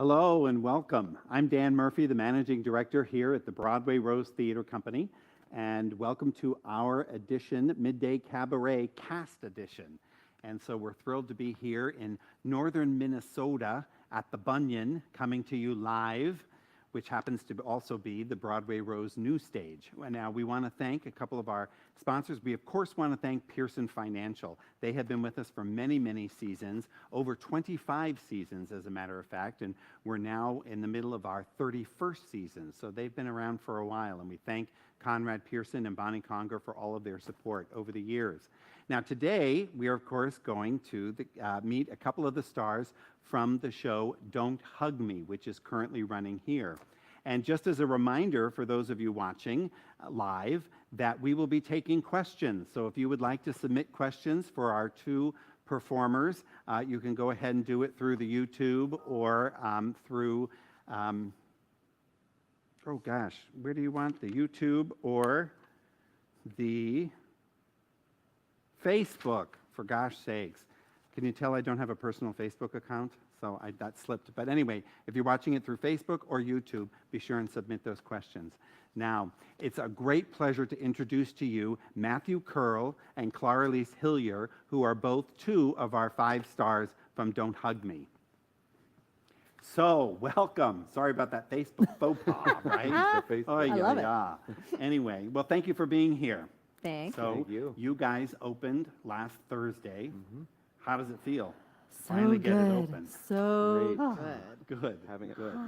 Hello and welcome. I'm Dan Murphy, the managing director here at the Broadway Rose Theater Company, and welcome to our edition, Midday Cabaret Cast Edition. And so we're thrilled to be here in northern Minnesota at the Bunyan, coming to you live, which happens to also be the Broadway Rose New Stage. And now we want to thank a couple of our sponsors. We, of course, want to thank Pearson Financial. They have been with us for many, many seasons, over 25 seasons, as a matter of fact, and we're now in the middle of our 31st season. So they've been around for a while, and we thank Conrad Pearson and Bonnie Conger for all of their support over the years. Now, today, we are, of course, going to meet a couple of the stars from the show Don't Hug Me, which is currently running here. And just as a reminder for those of you watching live, that we will be taking questions. So if you would like to submit questions for our two performers, you can go ahead and do it through the YouTube or through, oh gosh, where do you want? The YouTube or the Facebook, for gosh sakes. Can you tell I don't have a personal Facebook account? So that slipped. But anyway, if you're watching it through Facebook or YouTube, be sure and submit those questions. Now, it's a great pleasure to introduce to you Matthew Curl and Clara-Liis Hillier, who are both two of our 5 stars from Don't Hug Me. So, welcome. Sorry about that Facebook faux pas, right? I love it. Anyway, well, thank you for being here. Thanks. So, Thank you. You guys opened last Thursday. Mm-hmm. How does it feel? So Finally good. get it open. So Great. Good. Having it Good. Yeah.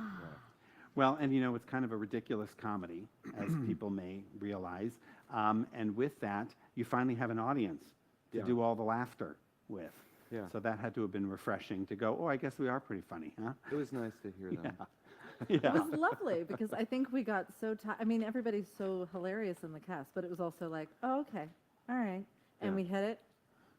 Well, and you know, it's kind of a ridiculous comedy, as people may realize. And with that, you finally have an audience to Yeah. do all the laughter with. Yeah. So that had to have been refreshing to go, oh, I guess we are pretty funny, huh? It was nice to hear them. It was lovely because I think we got so tired. I mean, everybody's so hilarious in the cast, but it was also like, oh, okay, all right. And Yeah. we hit it.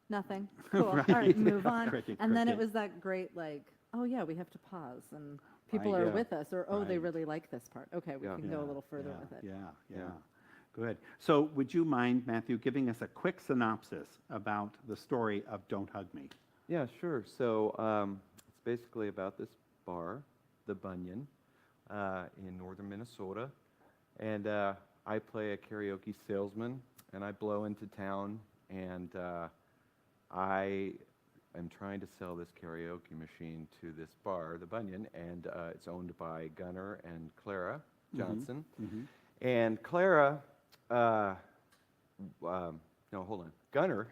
Nothing. Cool. Right. All right, move on. Cricket, and then it cricket. was that great, like, oh, yeah, we have to pause. And people Right. are Yeah. with us. Or, oh, they Right. really like this part. Okay, we Yeah. can go a little further yeah, with it. Yeah. Yeah. Good. So would you mind, Matthew, giving us a quick synopsis about the story of Don't Hug Me? Yeah, sure. So it's basically about this bar, the Bunyan, in northern Minnesota. And I play a karaoke salesman, and I blow into town, and I am trying to sell this karaoke machine to this bar, the Bunyan, and it's owned by Gunnar and Clara Johnson. Mm-hmm. And Clara, no, hold on. Gunnar,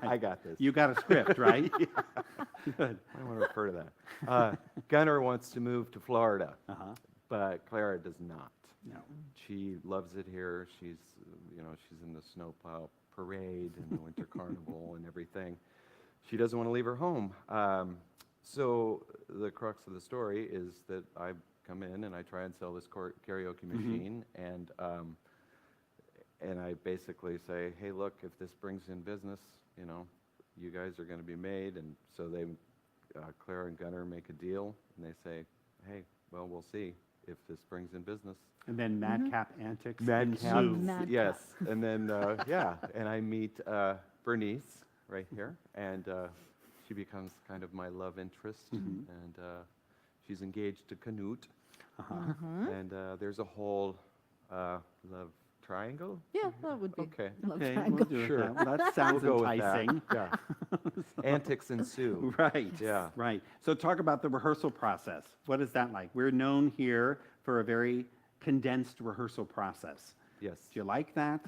I got this. You got a script, right? Good. I don't want to refer to that. Gunnar wants to move to Florida, Uh-huh. but Clara does not. No. She loves it here. She's in the snowplow parade and the winter carnival and everything. She doesn't want to leave her home. So the crux of the story is that I come in and I try and sell this karaoke machine, and I basically say, hey, look, if this brings in business, you guys are going to be made. And so Clara and Gunnar make a deal, and they say, hey, well, we'll see if this brings in business. And then madcap antics Madcap, ensue. Madcap. yes. And then, and I meet Bernice right here, and she becomes kind of my love interest, and she's engaged to Canute, and there's a whole love triangle. Yeah, that would be. Okay. Love Okay, triangle. we'll do it. Sure. That. Well, that sounds We'll go with that. enticing. Yeah. Antics ensue. Right. Yeah. Right. So talk about the rehearsal process. What is that like? We're known here for a very condensed rehearsal process. Yes. Do you like that?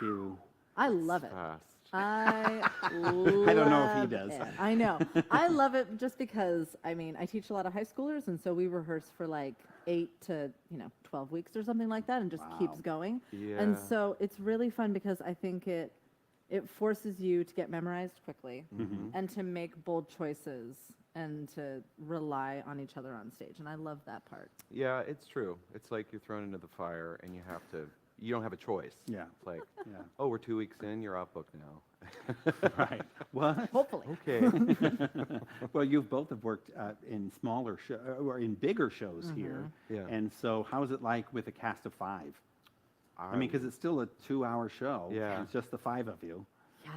Do you... I love it. Fast. I love I don't know if he does. it. I know. I love it just because, I mean, I teach a lot of high schoolers, and so we rehearse for like 8 to 12 weeks or something like that, and just Wow. keeps going. Yeah. And so it's really fun because I think it forces you to get memorized quickly and to make bold choices and to rely on each other on stage. And I love that part. Yeah, it's true. It's like you're thrown into the fire, and you don't have a choice. Yeah. It's like, Yeah. oh, we're 2 weeks in, you're off book now. Right. What? Hopefully. Okay. Well, you both have worked in smaller or in bigger shows here. Yeah. And so how is it like with a cast of 5? I mean, because it's still a 2-hour show. Yeah. It's just the 5 of you. Yeah.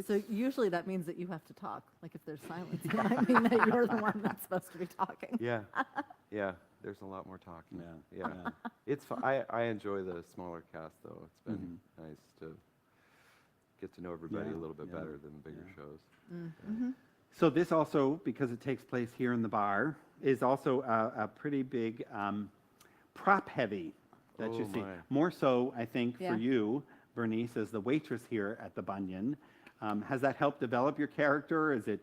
So usually that means that you have to talk. Like if there's silence, it might mean that you're the one that's supposed to be talking. Yeah, yeah. There's a lot more talking. Yeah, Yeah, it's fun. I enjoy the smaller cast though. It's been nice to get to know everybody a little bit better than the bigger shows. So this also, because it takes place here in the bar, is also a pretty big prop heavy that you Oh, see. my. More so, I think, Yeah. for you, Bernice, as the waitress here at the Bunyan. Has that helped develop your character? Is it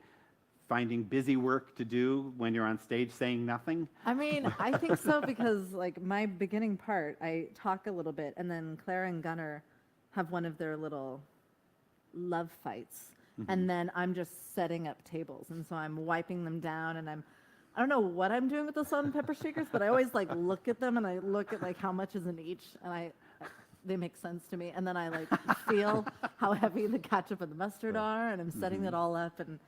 finding busy work to do when you're on stage saying nothing? I mean, I think so because like my beginning part, I talk a little bit, and then Clara and Gunnar have one of their little love fights, and then I'm just setting up tables, and so I'm wiping them down, and I don't know what I'm doing with the salt and pepper shakers, but I always like look at them and I look at like how much is in each, and they make sense to me, and then I like feel how heavy the ketchup and the mustard are, and I'm setting it all up, and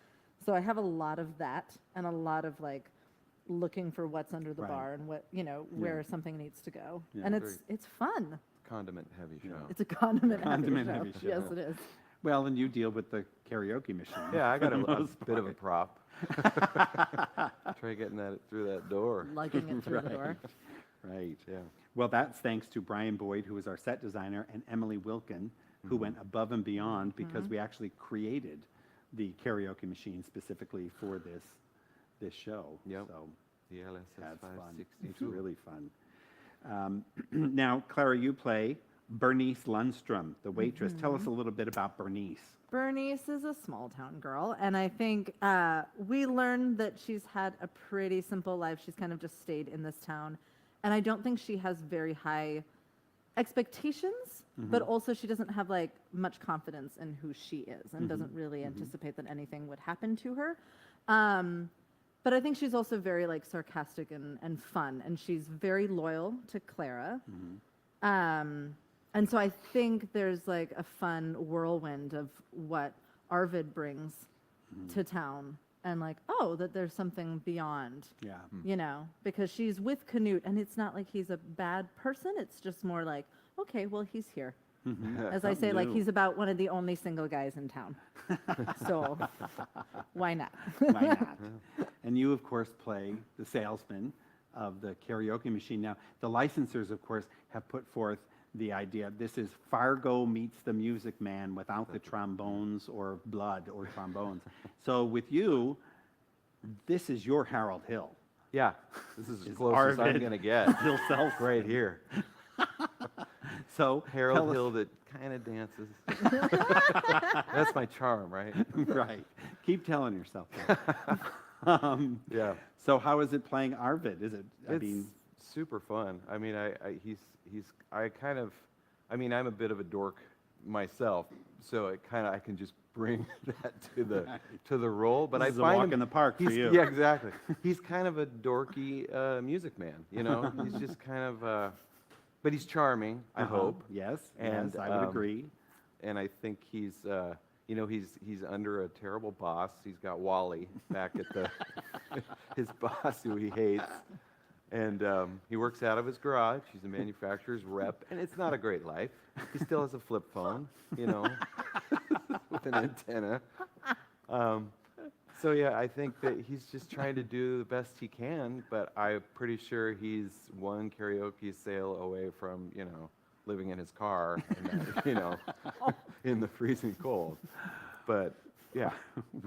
so I have a lot of that and a lot of like looking for what's under the Right. bar and what, where something needs to go. Yeah. And Very- it's fun. Condiment heavy show. It's a condiment, Condiment heavy heavy show. show. Yes, it is. Well, and you deal with the karaoke machine. Yeah, I got for the a most bit of a part. prop. Try getting that through that door. Lugging it through the door. Right. Yeah. Well, that's thanks to Brian Boyd, who is our set designer, and Emily Wilkin, who went above and beyond because we actually created the karaoke machine specifically for this show. Yep. So The LSS that's fun. It's 562. really fun. Now, Clara, you play Bernice Lundstrom, the waitress. Tell us a little bit about Bernice. Bernice is a small town girl, and I think we learned that she's had a pretty simple life. She's kind of just stayed in this town, and I don't think she has very high expectations, but also she doesn't have like much confidence in who she is, and doesn't really anticipate that anything would happen to her. But I think she's also very like sarcastic and fun, and she's very loyal to Clara. And so I think there's like a fun whirlwind of what Arvid brings to town, and like, oh, that there's something beyond, Yeah. because she's with Canute, and it's not like he's a bad person. It's just more like, okay, well, he's here. As I say, like, new. he's about one of the only single guys in town. So why not? Why not? And you, of course, play the salesman of the karaoke machine. Now, the licensors, of course, have put forth the idea this is Fargo meets the Music Man without the trombones or blood or trombones. So with you, this is your Harold Hill. Yeah, this is as Is close as I'm Arvid going to get. Himself. Right here. So tell Harold us- Hill that kind of dances. That's my charm, right? Right. Keep telling yourself that. Yeah. So how is it playing Arvid? Is it, It's super fun. I mean, I'm a bit of a dork myself, so I can just bring that to the role. But This I is a find walk him, in the park for he's- you. Yeah, exactly. He's kind of a dorky music man, He's just kind of, but he's charming, I hope. Yes, And, yes, I would agree. And I think he's under a terrible boss. He's got Wally back at the his boss who he hates, and he works out of his garage. He's a manufacturer's rep, and it's not a great life. He still has a flip phone, with an antenna. So yeah, I think that he's just trying to do the best he can, but I'm pretty sure he's one karaoke sale away from living in his car, and, in the freezing cold. But yeah,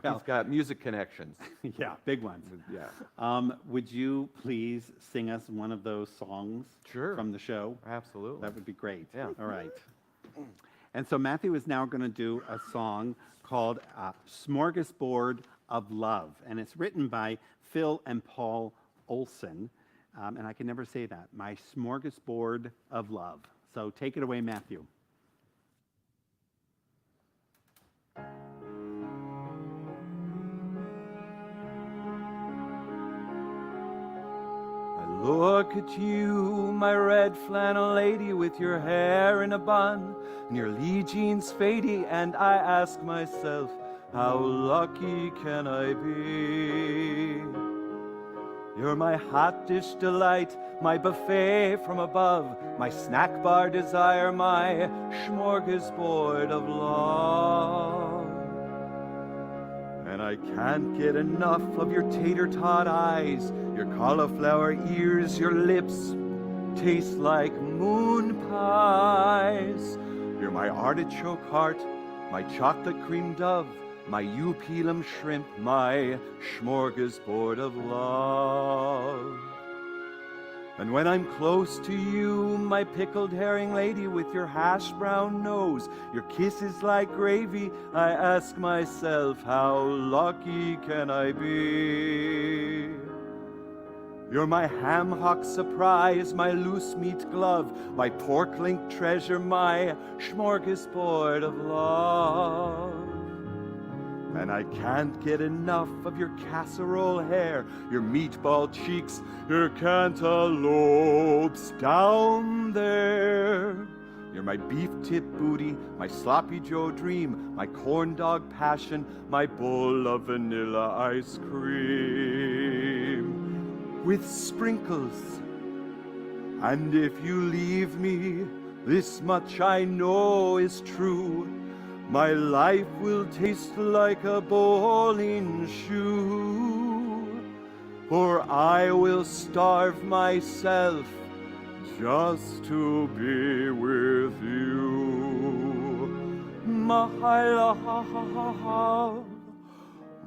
Well- he's got music connections. Yeah, big ones. Yeah, Would you please sing us one of those songs Sure. from the show? absolutely. That would be great. Yeah. All right. And so Matthew is now going to do a song called Smorgasbord of Love. And it's written by Phil and Paul Olson. And I can never say that. My Smorgasbord of Love. So take it away, Matthew. I look at you, my red flannel lady, with your hair in a bun and your lee jeans fadey, and I ask myself, how lucky can I be? You're my hot dish delight, my buffet from above, my snack bar desire, my smorgasbord of love. And I can't get enough of your tater tot eyes, your cauliflower ears, your lips taste like moon pies. You're my artichoke heart, my chocolate cream dove, my Upelum shrimp, my smorgasbord of love. And when I'm close to you, my pickled herring lady with your hash brown nose, your kisses like gravy, I ask myself, how lucky can I be? You're my ham hock surprise, my loose meat glove, my pork link treasure, my smorgasbord of love. And I can't get enough of your casserole hair, your meatball cheeks, your cantaloupes down there. You're my beef tip booty, my sloppy Joe dream, my corn dog passion, my bowl of vanilla ice cream with sprinkles. And if you leave me, this much I know is true, my life will taste like a bowling shoe, for I will starve myself just to be with you.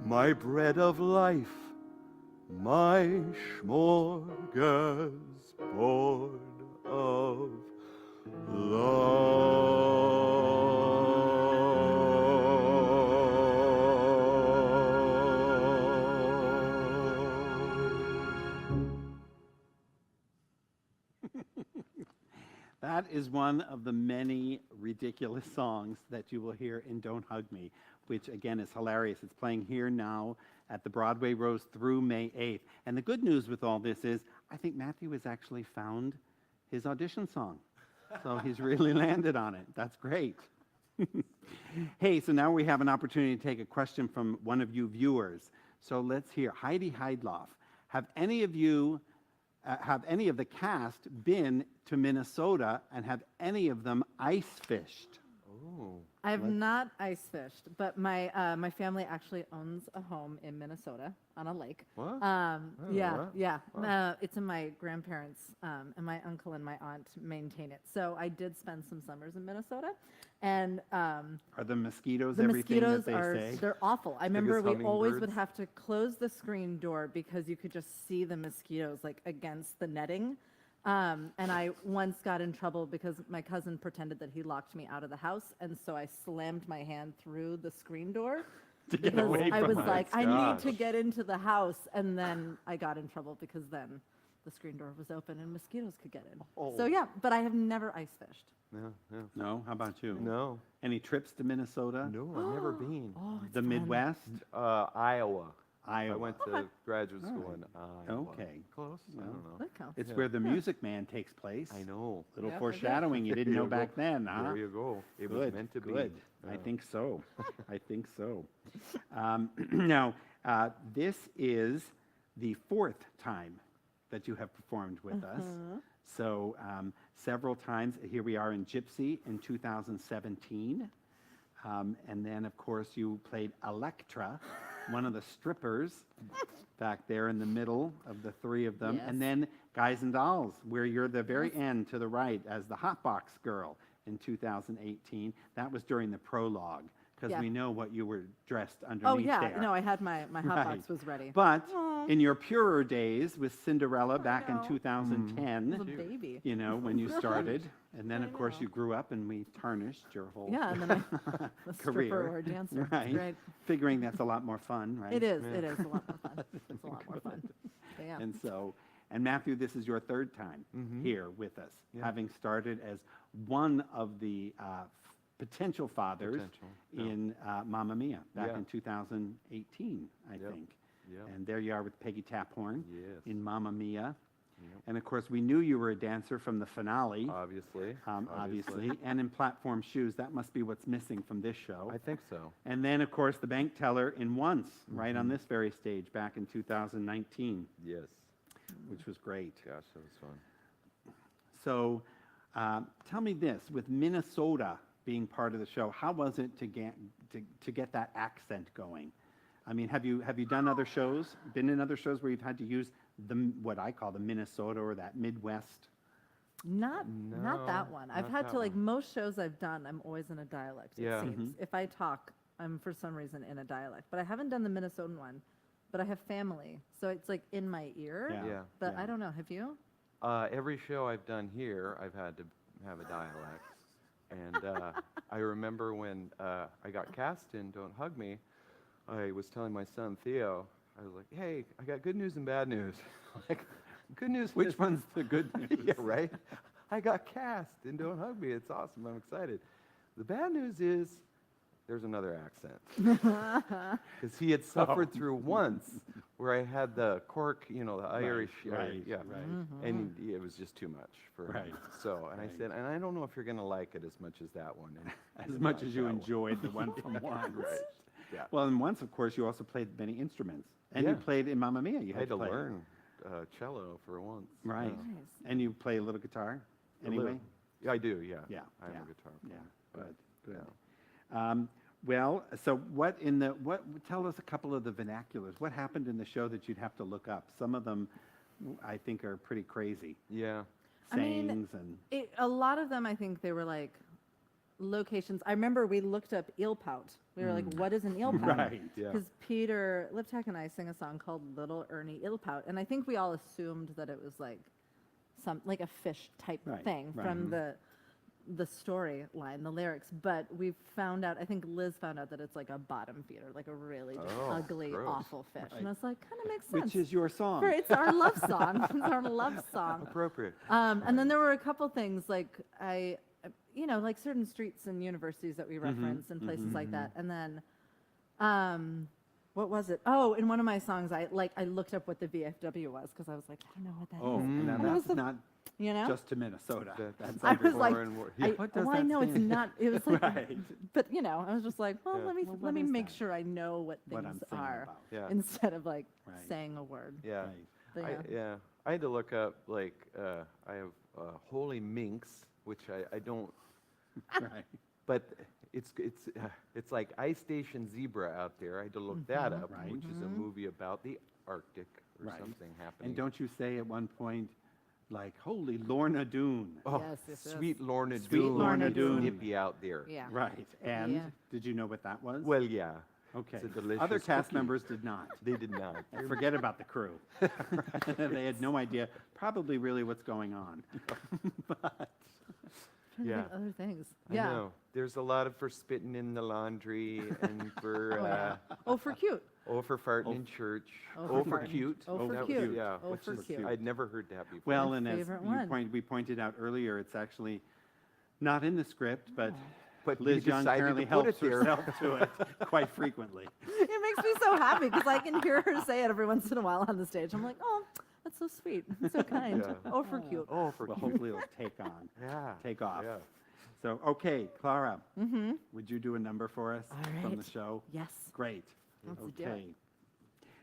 My bread of life, my smorgasbord of love. That is one of the many ridiculous songs that you will hear in Don't Hug Me, which again is hilarious. It's playing here now at the Broadway Rose through May 8th. And the good news with all this is I think Matthew has actually found his audition song. So he's really landed on it. That's great. Hey, so now we have an opportunity to take a question from one of you viewers. So let's hear. Heidi Heidloff, have any of the cast been to Minnesota, and have any of them ice fished? Oh. I have not ice fished, but my family actually owns a home in Minnesota on a lake. What? Yeah. Wow. It's in my grandparents, and my uncle and my aunt maintain it. So I did spend some summers in Minnesota, and Are the mosquitoes the everything mosquitoes that they say? they're awful. I Big remember as we always would hummingbirds? have to close the screen door because you could just see the mosquitoes like against the netting. And I once got in trouble because my cousin pretended that he locked me out of the house, and so I slammed my hand through the screen door To get because away I from was it. like, I need to Gosh. get into the house, and then I got in trouble because then the screen door was open and mosquitoes could get in. So yeah, but I have never ice fished. No, no. No? How about you? No. Any trips to Minnesota? No, I've never been. Oh, it's The fun. Midwest? Iowa. Iowa. I went to graduate school in Iowa. Okay. Close? I don't know. That counts. It's where the Music Man takes place. I know. Little Yeah, foreshadowing you didn't There know you go. back then, huh? There you go. It Good, was meant to good. be. I Yeah. think so. I think so. Now, this is the fourth time that you have performed with us. So several times. Here we are in Gypsy in 2017. And then, of course, you played Electra, one of the strippers back there in the middle of the three of them. Yes. And then Guys and Dolls, where you're the very end to the right as the Hotbox Girl in 2018. That was during the prologue, because Yeah. we know what you were dressed underneath Oh yeah, there. no, I had my hot Right. box was ready. But Aw. in your purer days with Cinderella back in know. 2010, I was a baby. you know, when you started, and then I of course know. you grew up and we tarnished your whole Yeah, and then I a stripper career. or a dancer. It's Right. great. Figuring that's a lot more fun, right? It is. It is a lot more fun. It's a lot more fun. But yeah. And so, and Matthew, this is your third time here with us, Yeah. having started as one of the potential fathers Potential, yeah. in Mamma Mia back Yeah. in 2018, I Yep. think. Yep. And there you are with Peggy Taphorn Yes. in Mamma Mia. Yep. And of course, we knew you were a dancer from the finale, Obviously. obviously, and in Platform Shoes. That must be what's missing from this show. I think so. And then, of course, the bank teller in Once, right on this very stage back in 2019, Yes. which was great. Gosh, that was fun. So tell me this, with Minnesota being part of the show, how was it to get that accent going? I mean, have you done other shows, been in other shows where you've had to use what I call the Minnesota or that Midwest? Not that No, one. I've not had that to, like, one. most shows I've done, I'm always in a dialect, it Yeah. seems. If I talk, I'm for some reason in a dialect. But I haven't done the Minnesotan one, but I have family, so it's like in my ear. Yeah. Yeah. But yeah. I don't know, have you? Every show I've done here, I've had to have a dialect. And I remember when I got cast in Don't Hug Me, I was telling my son Theo, I was like, hey, I got good news and bad news. Like, good news. Which is- one's the good news? Yeah, right? I got cast in Don't Hug Me. It's awesome. I'm excited. The bad news is there's another accent. Because he had suffered through once where I had the Cork, the Irish. right, yeah. right. And it was just too much for him. Right. So, and Right. I said, and I don't know if you're going to like it as much as that one. And As much as you that one. enjoyed the one from once. Right. Yeah. Well, and once, of course, you also played many instruments. And you Yeah. played in Mamma Mia. You I had to play. learn cello for once. Right. Yeah. Nice. And you play a little guitar A anyway? little. Yeah, I do, yeah. Yeah, I'm yeah, a guitar Yeah, player. good, but, good. yeah. Well, so tell us a couple of the vernaculars. What happened in the show that you'd have to look up? Some of them, I think, are pretty crazy. Yeah. I mean, Sayings and, A lot of them, I think they were like locations. I remember we looked up eel pout. We were like, what is an eel pout? right. Yeah. Because Peter Liptak and I sing a song called Little Ernie Illpout, and I think we all assumed that it was like like a fish type Right, thing right. from the storyline, the lyrics. But we found out, I think Liz found out that it's like a bottom feeder, like a really just Oh, ugly, gross. awful fish. Right. And I was like, kind of makes sense. Which is your song. It's our love song. It's our love song. Appropriate. And then there were a couple things like like certain streets and universities that we reference and places like that. And then, what was it? Oh, in one of my songs, I looked up what the VFW was because I was like, I don't know what that is. Oh, now What was that's the- not You know? just to Minnesota. That's I was like, foreign word. I, Yeah. What does well, I that know it's stand for? not. It was like, Right. but I was just like, well, Yeah. let me Well, let what me is make that? sure I know what What things I'm singing are about. Yeah. instead of like Right. saying a word. Yeah. Right. But, Yeah. I had to look up, like, I have holy minx, which I don't, Right. but it's like Ice Station Zebra out there. I had to look that up, Right. which is a movie about the Arctic or Right. something happening. And don't you say at one point, like, holy Lorna Doone? Oh, Yes, yes, yes. sweet Lorna Sweet Doone. Lorna it's Doone. Nippy out there. Yeah. Right. And Yeah. did you know what that was? Well, yeah. okay. It's a delicious Other cast cookie. members did not. They did not. Forget about the crew. They had no idea, probably really what's going on. Trying to Yeah. think of other things. I Yeah. know. There's a lot of for spitting in the laundry and for Oh, yeah. Oh, for cute. for farting in church. Oh, For farting. cute. Oh, for That was- cute. Yeah, Oh, which for is cute. I'd never heard that before. Well, My and as favorite one. we pointed out earlier, it's actually not in the script, but but Liz you Young decided apparently to put helps it there. herself to it quite frequently. It makes me so happy because I can hear her say it every once in a while on the stage. I'm like, oh, that's so sweet. That's so kind. Yeah. Oh, for cute. Oh, for Well, cute. hopefully it'll take on, Yeah. take off. Yeah. So, okay, Clara, would you do a number for us All from the right. show? Yes. Great. Let's do it. Okay.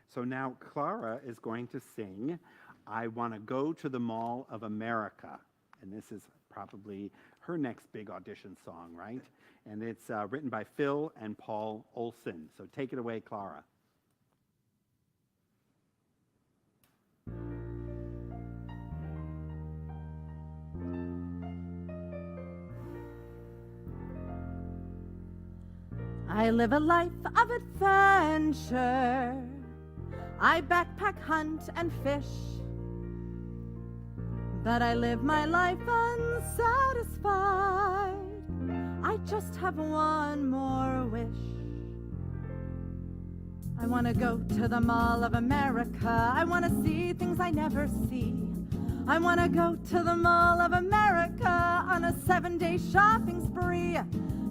So now Clara is going to sing I Want to Go to the Mall of America. And this is probably her next big audition song, right? And it's written by Phil and Paul Olson. So take it away, Clara. I live a life of adventure. I backpack, hunt, and fish. But I live my life unsatisfied. I just have one more wish. I want to go to the Mall of America. I want to see things I never see. I want to go to the Mall of America on a 7-day shopping spree.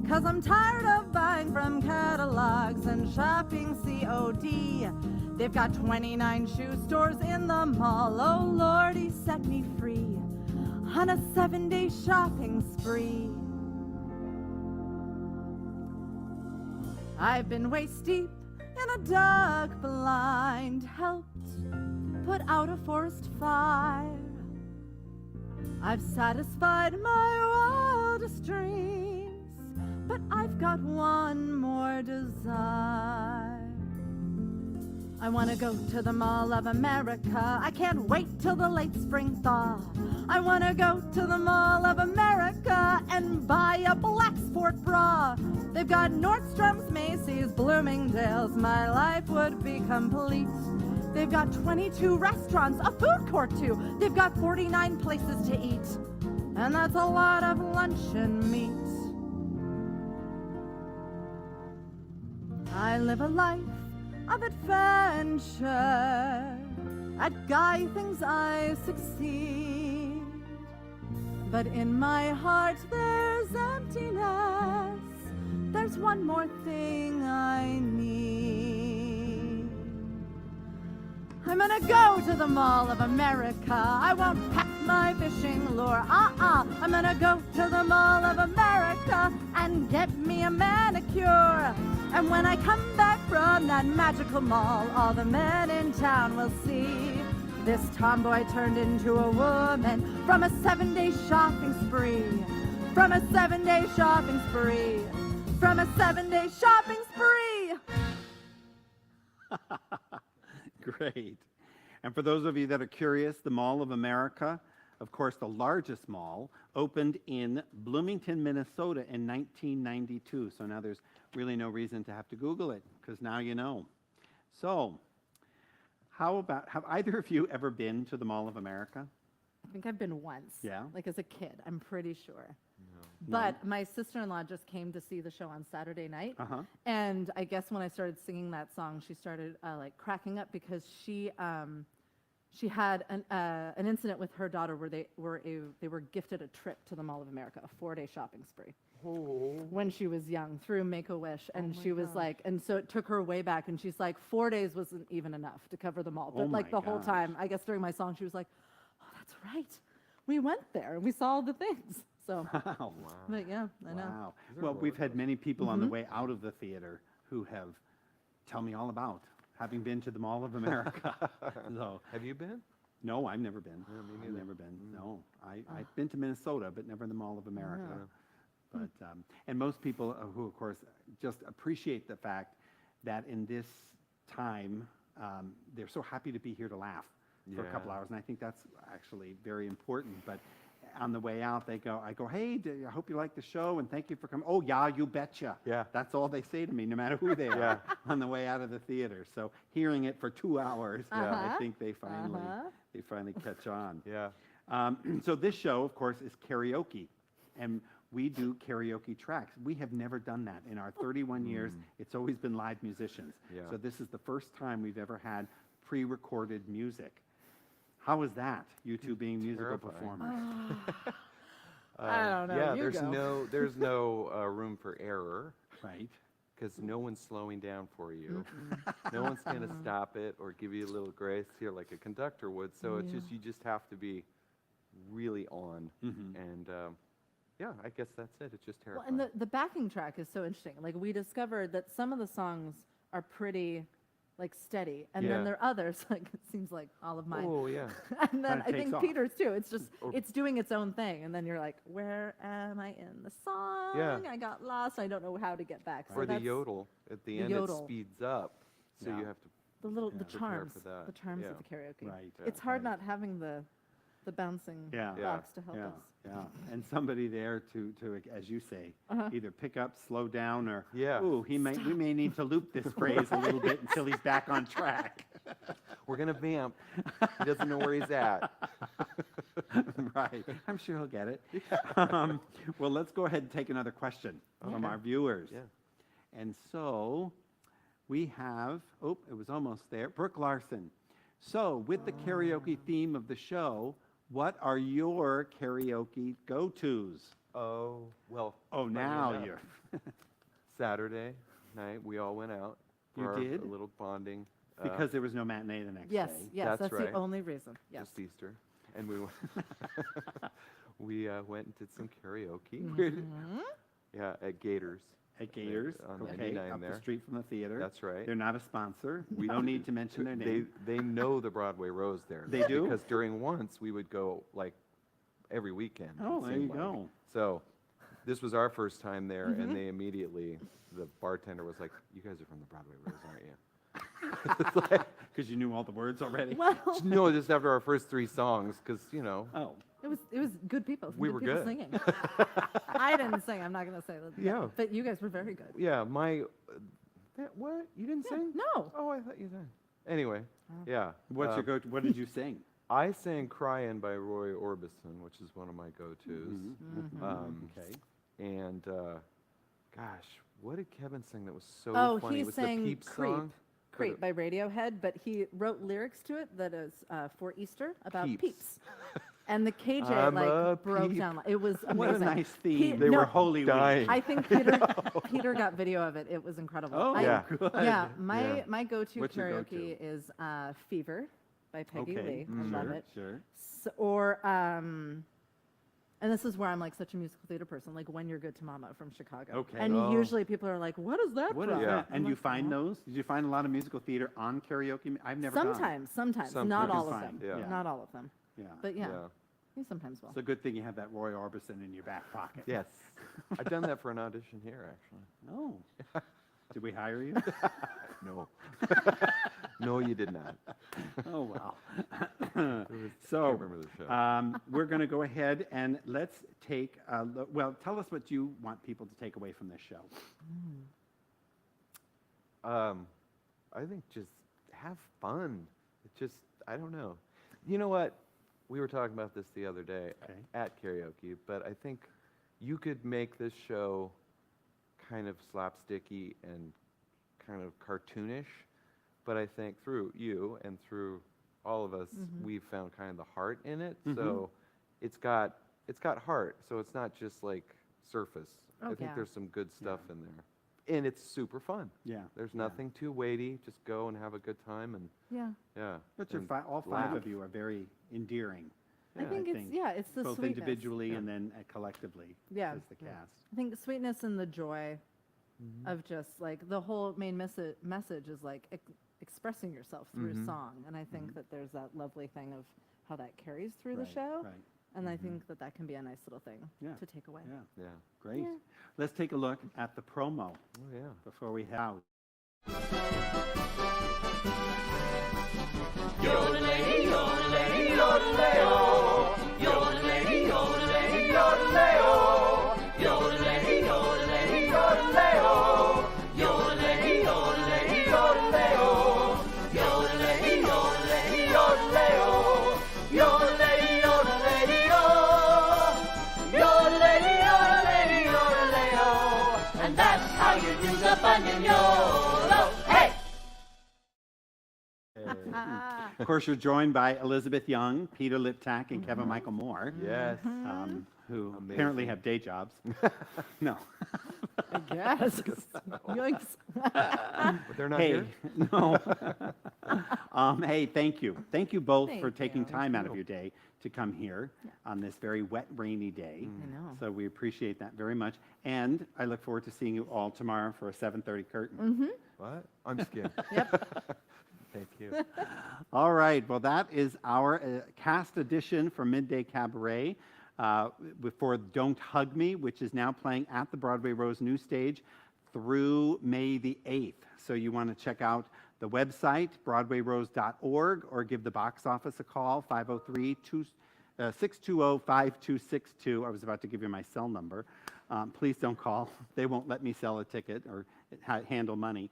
'Cause I'm tired of buying from catalogs and shopping COD. They've got 29 shoe stores in the mall. Oh, Lordy, set me free on a 7-day shopping spree. I've been waist deep in a dark blind, helped put out a forest fire. I've satisfied my wildest dreams, but I've got one more desire. I want to go to the Mall of America. I can't wait till the late spring thaw. I want to go to the Mall of America and buy a black sport bra. They've got Nordstrom's, Macy's, Bloomingdale's. My life would be complete. They've got 22 restaurants, a food court too. They've got 49 places to eat. And that's a lot of luncheon meat. I live a life of adventure. At guy things I succeed. But in my heart there's emptiness. There's one more thing I need. I'm gonna go to the Mall of America. I won't pack my fishing lure. I'm gonna go to the Mall of America and get me a manicure. And when I come back from that magical mall, all the men in town will see this tomboy turned into a woman from a 7-day shopping spree. From a 7-day shopping spree. From a 7-day shopping spree. Great. And for those of you that are curious, the Mall of America, of course, the largest mall, opened in Bloomington, Minnesota in 1992. So now there's really no reason to have to Google it, because now you know. So, how about, have either of you ever been to the Mall of America? I think I've been once. Yeah? Like as a kid, I'm pretty sure. But my sister-in-law just came to see the show on Saturday night. Uh-huh. And I guess when I started singing that song, she started like cracking up because she had an incident with her daughter where they were gifted a trip to the Mall of America, a 4-day shopping spree. When she was young through Make-A-Wish, and she was like, and so it took her way back, and she's like, 4 days wasn't even enough to cover them all. But like the whole time, I guess during my song, she was like, oh, that's right. We went there and we saw all the things. So, Wow. but yeah, I know. Wow. Well, we've had many people on the way out of the theater who have tell me all about having been to the Mall of America. So, Have you been? no, I've never been. Yeah, me I've neither. never been. No, I've been to Minnesota, but never the Mall of America. But and most people who, of course, just appreciate the fact that in this time they're so happy to be here to laugh for a couple Yeah. hours, and I think that's actually very important. But on the way out, I go, hey, I hope you like the show, and thank you for coming. Oh yeah, you betcha. Yeah. That's all they say to me, no matter who they are, on the way out of the theater. So hearing it for 2 hours, I think they finally catch on. Yeah. So this show, of course, is karaoke, and we do karaoke tracks. We have never done that in our 31 years. It's always been live musicians. Yeah. So this is the first time we've ever had pre-recorded music. How is that, you two being musical Terrifying. performers? I don't know. Yeah, you go. there's no room for error Right? because no one's slowing down for you. No one's going to stop it or give you a little grace here like a conductor would. So it's just, you just have to be really on. And yeah, I guess that's it. It's just Well, terrifying. and the backing track is so interesting. Like we discovered that some of the songs are pretty like steady, and Yeah. then there are others, like it seems like all of mine. Oh, yeah. And then Kinda I takes think off. Peter's too. It's just Or- it's doing its own thing, and then you're like, where am I in the song? Yeah. I got lost. I don't know how to get back. So Or the that's yodel. At the the end, yodel. it speeds up. So Yeah. you have to. the little the prepare charms, for that. the charms Yeah. of the karaoke. Right. It's hard right. not having the bouncing Yeah. Yeah. box to help Yeah, us. yeah. And somebody there to, as you say, either pick up, slow down, or, Yeah. ooh, we may need to loop this phrase a little bit until he's back on track. We're going to vamp. He doesn't know where he's at. Right. I'm sure he'll get it. Well, let's go ahead and take another question from our viewers. Yeah. And so we have, oh, it was almost there, Brooke Larson. So with the karaoke theme of the show, what are your karaoke go-tos? Oh, well. Oh, funny now enough, you're, Saturday night, we all went out for You our- did? a little bonding. because there was no matinee the next Yes, day. yes, That's that's right. the only reason. Yes. Just Easter. And we went, we went and did some karaoke. Mm-hmm. Yeah, at Gators. At Gators, on okay, 99 up there. the street from the theater. That's right. They're not a sponsor. We don't need to mention their They name. they know the Broadway Rose there. They do? Because during once we would go like every weekend. it Oh, there seemed you like. go. So this was our first time there, Mm-hmm. and they immediately, the bartender was like, "You guys are from the Broadway Rose, aren't you?" Because you knew all the words already? Well, No, just after our first 3 songs, because, you know, Oh, it was good people. We were people good. singing. I didn't sing. I'm not going to say that. Yeah. But you guys were very good. yeah, what? You didn't sing? No. Oh, I thought you sang. Anyway, Oh. yeah. what's your go? What did you sing? I sang Cryin' by Roy Orbison, which is one of my go-tos. Okay. And, gosh, what did Kevin sing that was so Oh, funny? he It was the sang Peep Creep. song? Creep by Radiohead, but he wrote lyrics to it that is for Easter about Peeps. peeps. And the KJ I'm a broke peep. down. It was amazing. What a nice theme. They no, were Holy Week. dying. I think Peter got video of it. It was incredible. Oh, Yeah. good. Yeah, Yeah. my go-to What's your karaoke go-to? is Fever by Peggy Okay. Lee. I love Sure, it. sure. Or and this is where I'm like such a musical theater person, like When You're Good to Mama from Chicago. Okay. And Oh. usually people are like, what is that What from? is Yeah. that? I'm And you like, find "Well, those? Did you find a lot of musical theater on karaoke? I've never gone. Sometimes, Some not people all of find, them. yeah. Not all of them. Yeah. But yeah, Yeah. you sometimes will. It's a good thing you have that Roy Orbison in your back pocket. Yes. I've done that for an audition here, actually. Oh. Did we hire you? No. No, you did not. Oh, wow. Can't So, remember the show. we're going to go ahead and let's take a look. Well, tell us what you want people to take away from this show. I think just have fun. It just, I don't know. You know what? We were talking about this the other day Okay. at karaoke, but I think you could make this show kind of slapsticky and kind of cartoonish, but I think through you and through all of us, we've found kind of the heart in it. So it's got heart. So it's not just like surface. I think yeah. there's some good stuff in there, and it's super fun. Yeah. There's yeah. nothing too weighty. Just go and have a good time, and Yeah. yeah. But you're and all 5 laugh. of you are very endearing. I think it's, it's the both sweetness. individually and then collectively Yeah. as the cast. I think the sweetness and the joy of just like the whole main message is like expressing yourself through song. And I think that there's that lovely thing of how that carries through the Right, show. Right. And I think that that can be a nice little thing Yeah. to take away. Yeah. Yeah. Great. Yeah. Let's take a look at the promo Oh yeah. before we head out. And that's how you do the bunion YOLO. Hey! Of course, you're joined by Elizabeth Young, Peter Liptak, and Kevin Michael Moore, Yes. who apparently have day jobs. No. I guess. Yikes. But they're not Hey, here. no. Hey, thank you. Thank you both for Thank taking you. time out of your day to come here on this very wet, rainy day. I know. So we appreciate that very much. And I look forward to seeing you all tomorrow for a 7:30 curtain. What? I'm just kidding. Yep. Thank you. All right. Well, that is our cast edition for Midday Cabaret for Don't Hug Me, which is now playing at the Broadway Rose New Stage through May the 8th. So you want to check out the website, broadwayrose.org, or give the box office a call, 503-620-5262. I was about to give you my cell number. Please don't call. They won't let me sell a ticket or handle money.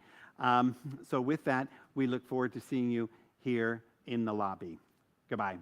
So with that, we look forward to seeing you here in the lobby. Goodbye.